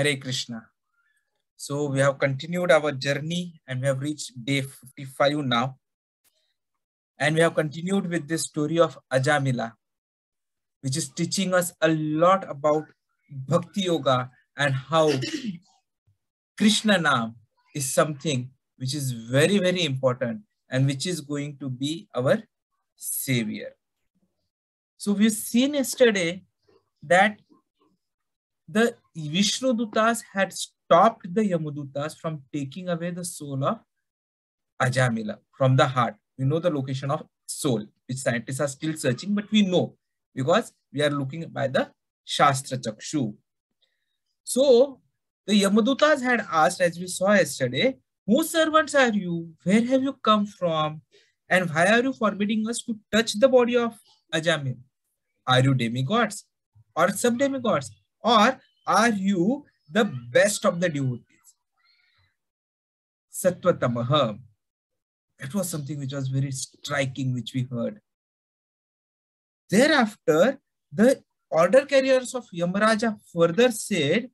Hare Krishna. So we have continued our journey and we have reached day 55 now. And we have continued with this story of Ajamila, which is teaching us a lot about Bhakti Yoga and how Krishna Nam is something which is very, very important and which is going to be our savior. So we've seen yesterday that the Vishnu Dutas had stopped the Yamadutas from taking away the soul of Ajamila from the heart. We know the location of soul, which scientists are still searching, but we know because we are looking by the Shastra Chakshu. So the Yamadutas had asked, as we saw yesterday, whose servants are you? Where have you come from? And why are you forbidding us to touch the body of Ajamil? Are you demigods or sub-demigods? Or are you the best of the devotees? Sattva-tamaha. That was something which was very striking, which we heard. Thereafter, the order carriers of Yamaraja further said,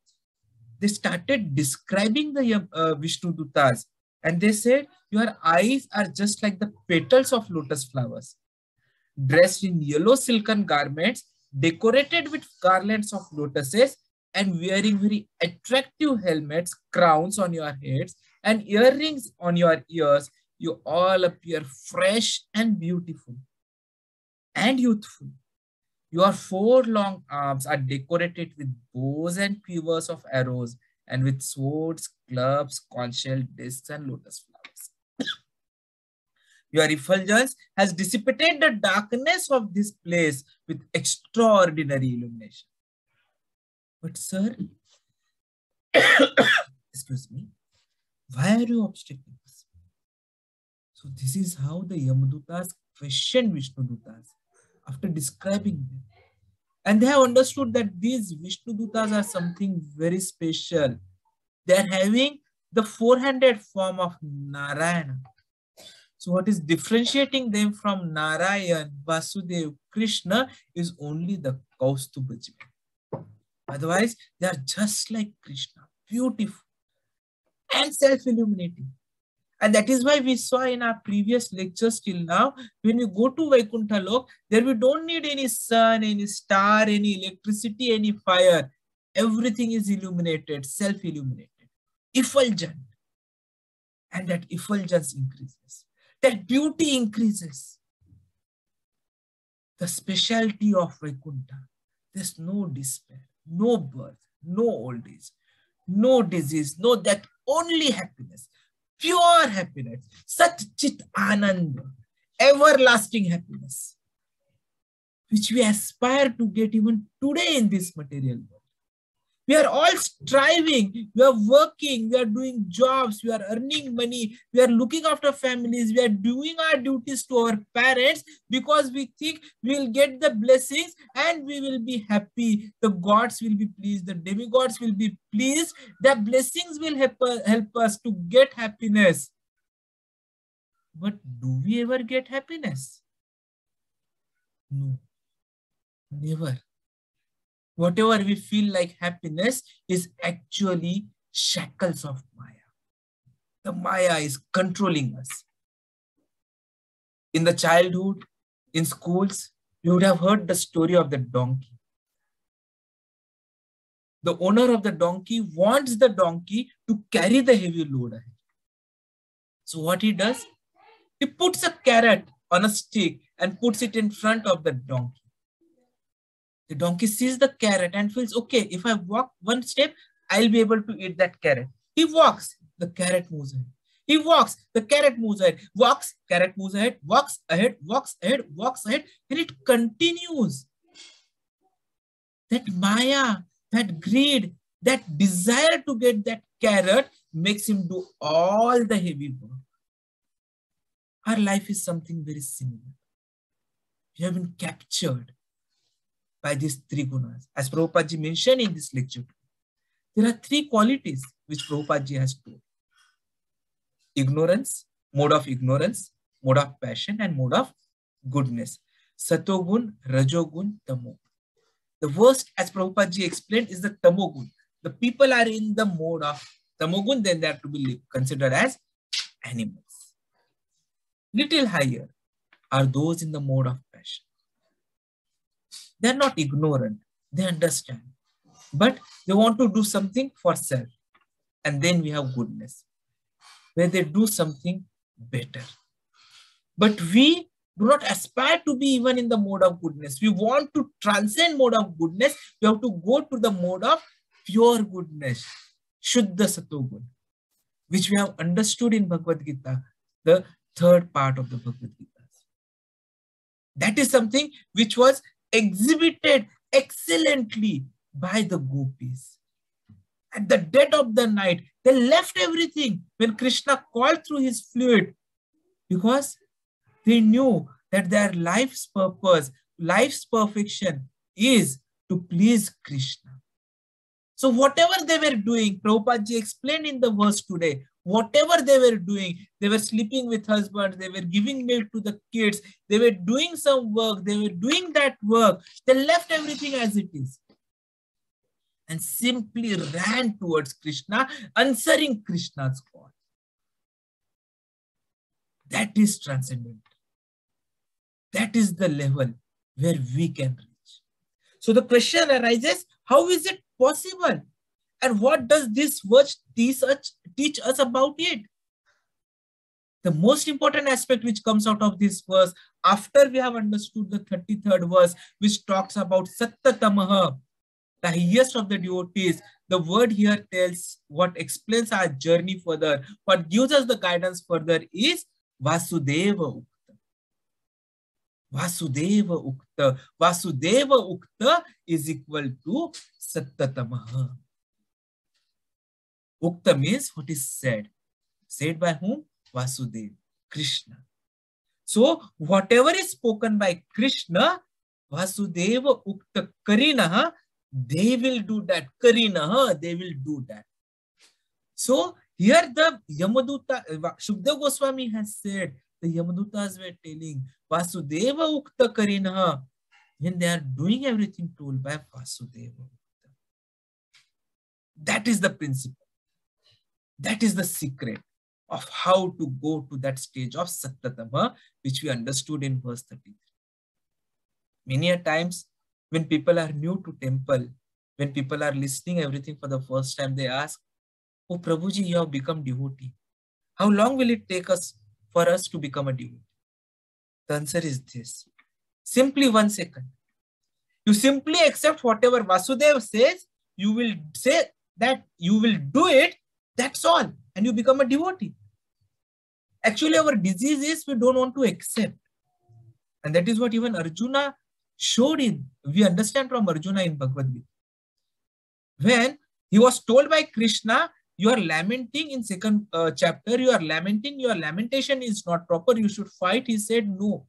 they started describing the Vishnu Dutas. And they said, your eyes are just like the petals of lotus flowers, dressed in yellow silken garments, decorated with garlands of lotuses, and wearing very attractive helmets, crowns on your heads, and earrings on your ears. You all appear fresh and beautiful and youthful. Your 4 long arms are decorated with bows and quivers of arrows, and with swords, clubs, conch shell discs, and lotus flowers. Your effulgence has dissipated the darkness of this place with extraordinary illumination. But sir, excuse me, why are you obstructing us? So this is how the Yamadutas questioned Vishnudutas after describing them. And they have understood that these Vishnudutas are something very special. They are having the 400 form of Narayana. So what is differentiating them from Narayan, Vasudev, Krishna is only the Kaustubha. Otherwise, they are just like Krishna, beautiful and self-illuminating. And that is why we saw in our previous lectures till now, when you go to Vaikuntha Lok, there we don't need any sun, any star, any electricity, any fire. Everything is illuminated, self-illuminated, effulgent. And that effulgence increases. That beauty increases. The specialty of Vaikuntha, there's no despair, no birth, no old age, no disease, no death, only happiness. Pure happiness, Sat Chit Ananda, everlasting happiness, which we aspire to get even today in this material world. We are all striving, we are working, we are doing jobs, we are earning money, we are looking after families, we are doing our duties to our parents because we think we will get the blessings and we will be happy. The gods will be pleased, the demigods will be pleased, the blessings will help us to get happiness. But do we ever get happiness? No, never. Whatever we feel like happiness is actually shackles of Maya. The Maya is controlling us. In the childhood, in schools, you would have heard the story of the donkey. The owner of the donkey wants the donkey to carry the heavy load ahead. So what he does? He puts a carrot on a stick and puts it in front of the donkey. The donkey sees the carrot and feels, okay, if I walk one step, I'll be able to eat that carrot. He walks, the carrot moves ahead. He walks, the carrot moves ahead. Walks, carrot moves ahead, walks ahead, walks ahead, walks ahead, and it continues. That Maya, that greed, that desire to get that carrot makes him do all the heavy work. Our life is something very similar. We have been captured by these 3 gunas. As Prabhupada ji mentioned in this lecture, there are 3 qualities which Prabhupada ji has told. Ignorance, mode of passion, and mode of goodness. Satogun, Rajogun, Tamogun. The worst, as Prabhupada ji explained, is the Tamogun. the people are in the mode of tamogun, then they are to be considered as animals. Little higher are those in the mode of passion. They are not ignorant. They understand. But they want to do something for self. And then we have goodness, where they do something better. But we do not aspire to be even in the mode of goodness. We want to transcend mode of goodness. We have to go to the mode of pure goodness, Shuddha Satogun, which we have understood in Bhagavad Gita, the third part of the Bhagavad Gita. That is something which was exhibited excellently by the gopis. At the dead of the night, they left everything when Krishna called through his flute, because they knew that their life's purpose, life's perfection is to please Krishna. So whatever they were doing, Prabhupada ji explained in the verse today, whatever they were doing, they were sleeping with husbands, they were giving milk to the kids, they were doing some work, they were doing that work, they left everything as it is and simply ran towards Krishna, answering Krishna's call. That is transcendental. That is the level where we can reach. So the question arises, how is it possible? And what does this verse teach us about it? The most important aspect which comes out of this verse, after we have understood the 33rd verse, which talks about Sattatamaha, the highest of the devotees, the word here tells what explains our journey further. What gives us the guidance further is Vasudeva Ukta. Vasudeva Ukta. Vasudeva Ukta is equal to Sattatamaha. Ukta means what is said. Said by whom? Vasudeva, Krishna. So whatever is spoken by Krishna, Vasudeva Ukta Karinaha, they will do that. Karinaha, they will do that. So here the Yamaduta, Shukdev Goswami has said, the Yamadutas were telling Vasudeva Ukta Karinaha, when they are doing everything told by Vasudeva Ukta. That is the principle. That is the secret of how to go to that stage of Sattatama, which we understood in verse 33. Many a times, when people are new to temple, when people are listening everything for the first time, they ask, oh Prabhuji, you have become devotee. How long will it take us for us to become a devotee? The answer is this. Simply 1 second. You simply accept whatever Vasudeva says, you will say that you will do it, that's all. And you become a devotee. Actually, our disease is we don't want to accept. And that is what even Arjuna showed in. We understand from Arjuna in Bhagavad Gita. When he was told by Krishna, you are lamenting in second chapter, you are lamenting, your lamentation is not proper, you should fight. He said, no,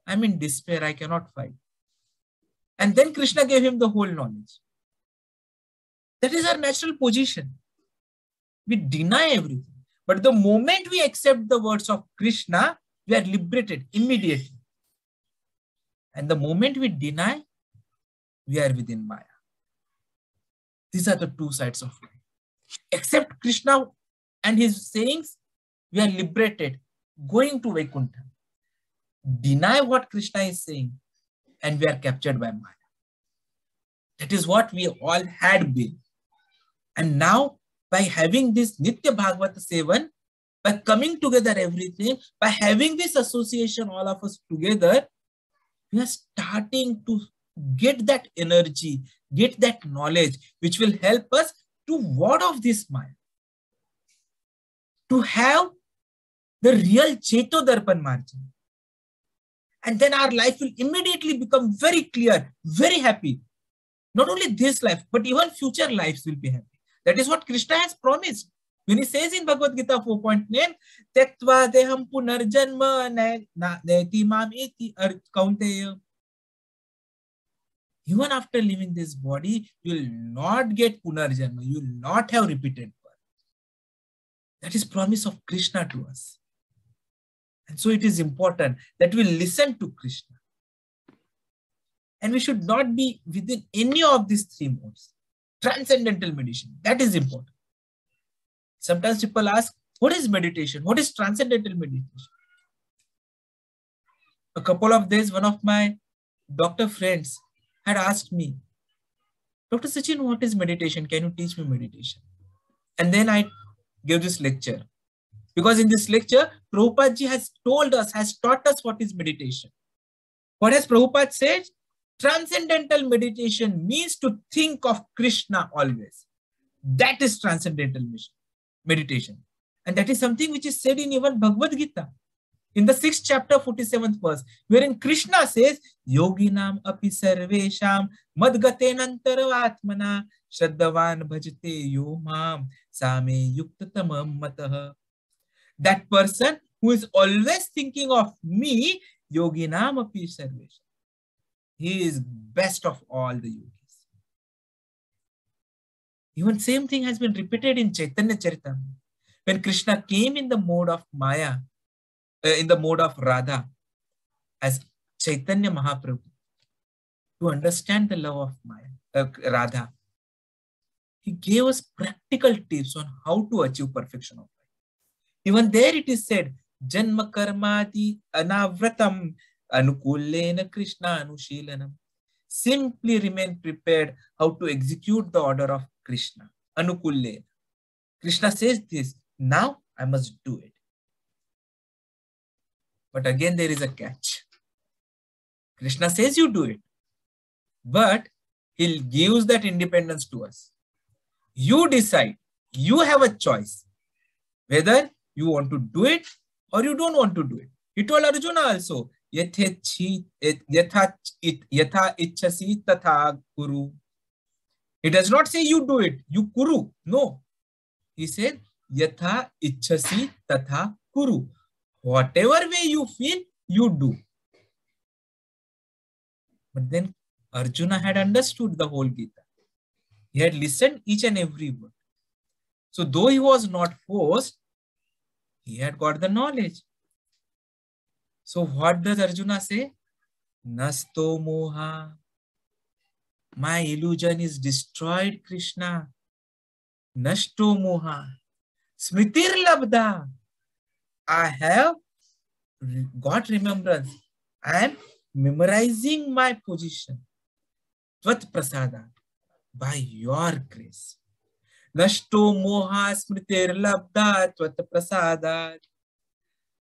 I'm in despair, I cannot fight. And then Krishna gave him the whole knowledge. That is our natural position. We deny everything. But the moment we accept the words of Krishna, we are liberated immediately. And the moment we deny, we are within Maya. These are the two sides of life. Accept Krishna and his sayings, we are liberated, going to Vaikuntha. Deny what Krishna is saying, and we are captured by Maya. That is what we all had been. And now, by having this Nitya Bhagavata Sevan, by coming together everything, by having this association, all of us together, we are starting to get that energy, get that knowledge, which will help us to ward off this Maya. To have the real Cheto Darpan Marjan. And then our life will immediately become very clear, very happy. Not only this life, but even future lives will be happy. That is what Krishna has promised. When he says in Bhagavad Gita 4.9, Tektva deham punarjanma neti mam eti kaunteya. Even after leaving this body, you will not get punarjanma. You will not have repeated birth. That is promise of Krishna to us. And so it is important that we listen to Krishna. And we should not be within any of these three modes. Transcendental meditation. That is important. Sometimes people ask, what is meditation? What is transcendental meditation? A couple of days, one of my doctor friends had asked me, Dr. Sachin, what is meditation? Can you teach me meditation? And then I gave this lecture. Because in this lecture, Prabhupada ji has told us, has taught us what is meditation. What has Prabhupada said? Transcendental meditation means to think of Krishna always. That is transcendental meditation. And that is something which is said in even Bhagavad Gita. In the 6th chapter, 47th verse, wherein Krishna says, Yoginam api sarvesham madgatenantaravatmana shraddhavan bhajate yo mam same yuktatamam matah. That person who is always thinking of me, Yoginam api sarvesham. He is best of all the yogis. Even same thing has been repeated in Chaitanya Charitamrita. When Krishna came in the mode of Maya, in the mode of Radha, as Chaitanya Mahaprabhu, to understand the love of Maya, Radha, he gave us practical tips on how to achieve perfection of life. Even there it is said, Janma karmati anavratam anukullena Krishna anushilanam. Simply remain prepared how to execute the order of Krishna. Anukullena. Krishna says this, now I must do it. But again, there is a catch. Krishna says you do it, but he gives that independence to us. You decide. You have a choice whether you want to do it or you don't want to do it. He told Arjuna also, Yatha ichhasi tatha kuru. He does not say you do it, you kuru. No. He said, Yatha ichhasi tatha kuru. Whatever way you feel, you do. But then Arjuna had understood the whole Gita. He had listened each and every word. So though he was not forced, he had got the knowledge. So what does Arjuna say? Nasto moha. My illusion is destroyed, Krishna. Nashto moha. Smritir labdha. I have got remembrance. I am memorizing my position. Tvat prasada. By your grace. Nashto moha smritir labdha tvat prasada.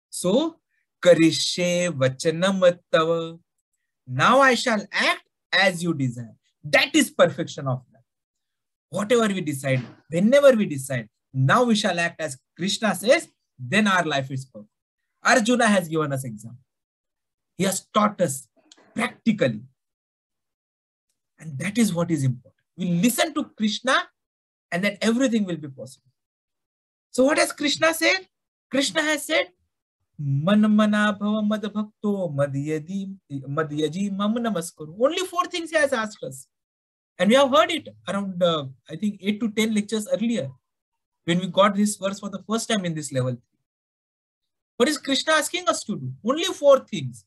So, karishe vachanam tava. Now I shall act as you desire. That is perfection of life. Whatever we decide, whenever we decide, now we shall act as Krishna says, then our life is perfect. Arjuna has given us example. He has taught us practically. And that is what is important. We listen to Krishna and then everything will be possible. So what has Krishna said? Krishna has said, Man mana bhava mad bhakto madhyaji mam namaskaru. Only 4 things he has asked us. And we have heard it around, I think, 8 to 10 lectures earlier when we got this verse for the first time in this level 3. What is Krishna asking us to do? Only 4 things.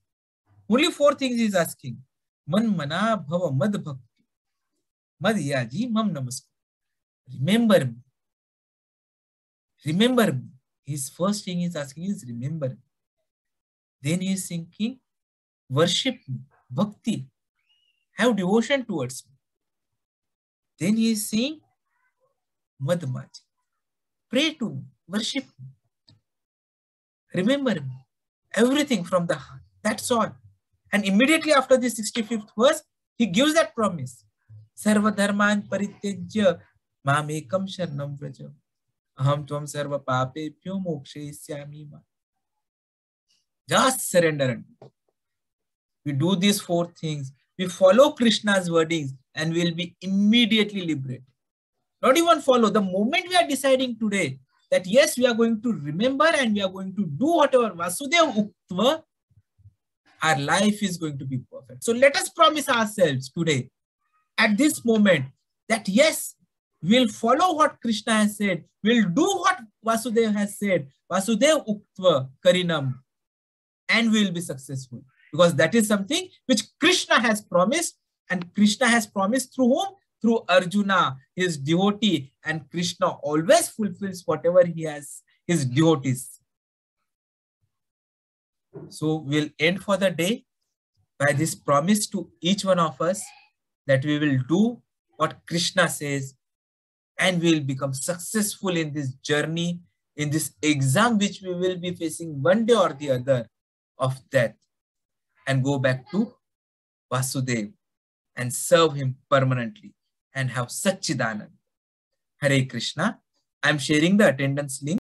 Only 4 things he is asking. Man mana bhava mad bhakto madhyaji mam namaskaru. Remember me. Remember me. His first thing he's asking is remember me. Then he is thinking, worship me, bhakti, have devotion towards me. Then he is saying, madhmaji, pray to me, worship me. Remember me, everything from the heart. That's all. And immediately after the 65th verse, he gives that promise. Sarva dharman parityajya mamekam sharanam vraja. Aham tvam sarva papebhyo mokshayishyami ma. Just surrender. We do these 4 things. We follow Krishna's wordings and we'll be immediately liberated. Not even follow. The moment we are deciding today that yes, we are going to remember and we are going to do whatever Vasudeva Uktva, our life is going to be perfect. So let us promise ourselves today, at this moment, that yes, we'll follow what Krishna has said. We'll do what Vasudeva has said. Vasudeva Uktva Karinam. And we'll be successful. Because that is something which Krishna has promised. And Krishna has promised through whom? through Arjuna, his devotee, and Krishna always fulfills whatever he has his devotees. So we'll end for the day by this promise to each one of us that we will do what Krishna says, and we will become successful in this journey, in this exam which we will be facing one day or the other of death, and go back to Vasudev and serve him permanently and have Satchidanand. Hare Krishna. I'm sharing the attendance link.